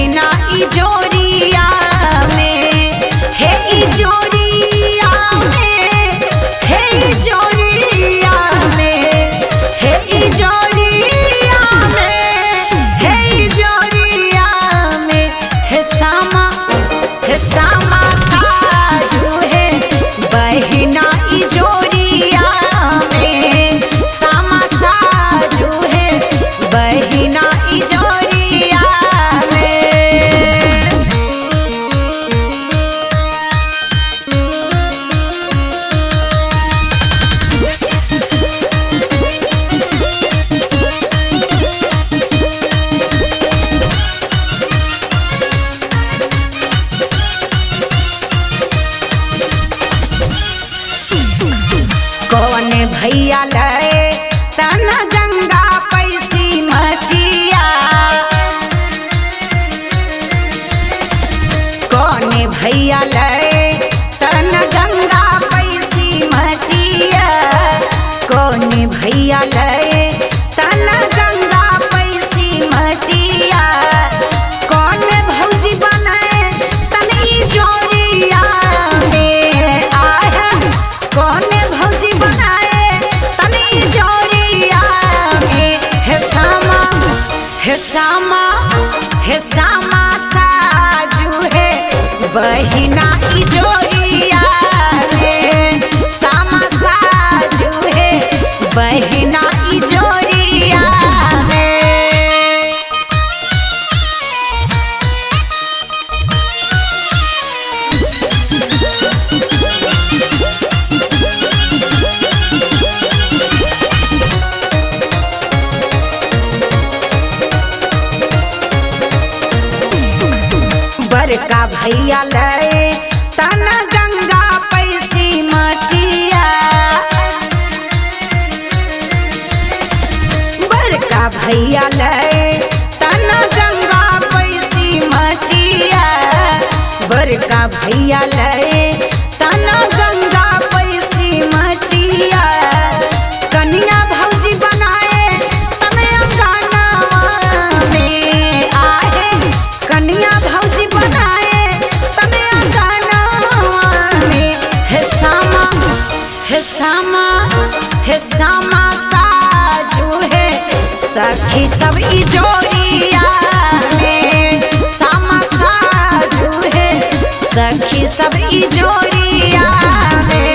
बहिना इजोरिया में, हे इजोरिया में, हे इजोरिया में, हे इजोरिया में, हे इजोरिया में, हे सामा साजू है बहिना इजोरिया में, सामा साजू है बहिना इजोरिया में। कौन भैया लए तन गंगा पैसी मटिया, कौन भैया लए तन गंगा पैसी मटिया, कौन भैया लए तन गंगा पैसी मटिया, कौन भौजी बनाए तन इजोरिया में, आया कौन भौजी बनाए तन इजोरिया में, हे सामा साजू है बहिना इजोरिया में, सामा साजू है बहिना इजोरिया में। बड़का भैया लए तन गंगा पैसी मटिया, बड़का भैया लए तन गंगा पैसी मटिया, बड़का भैया लए तन गंगा पैसी मटिया, कन्या भौजी बनाए तन अंगनवा में, आहे कन्या भौजी बनाए तन अंगनवा में, हे सामा साजू है सखी सब इजोरिया में, सामा साजू है सखी सब इजोरिया में।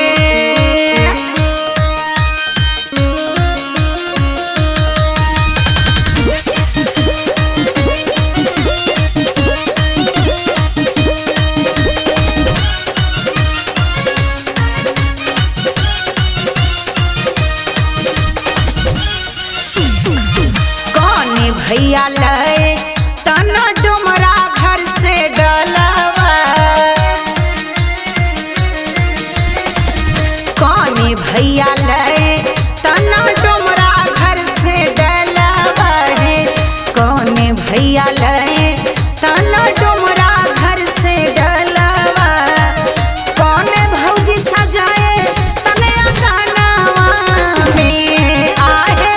कौन भैया लए तन डुमरा घर से डलवा, कौन भैया लए तन डुमरा घर से डलवा है, कौन भैया लए तन डुमरा घर से डलवा, कौन भौजी सजाए तन अंगनवा में, आहे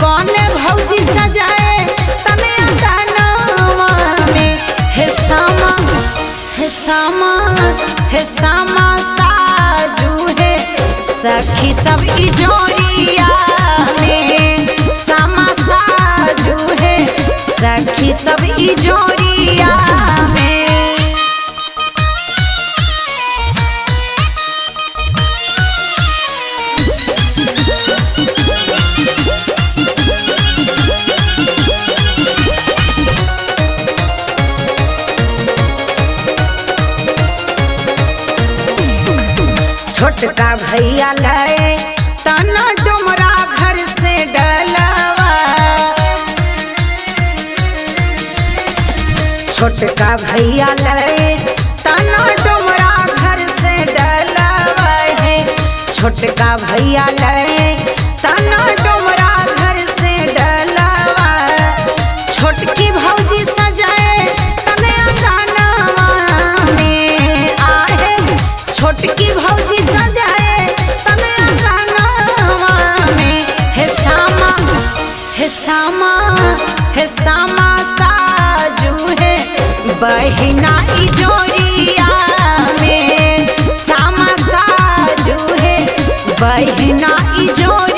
कौन भौजी सजाए तन अंगनवा में, हे सामा साजू है सखी सब इजोरिया में, सामा साजू है सखी सब इजोरिया में। छोटका भैया लए तन डुमरा घर से डलवा, छोटका भैया लए तन डुमरा घर से डलवा है, छोटका भैया लए तन डुमरा घर से डलवा, छोटकी भौजी सजाए तन अंगनवा में, आहे छोटकी भौजी सजाए तन अंगनवा में, हे सामा साजू है बहिना इजोरिया में सामा साजू है बहिना इजोरिया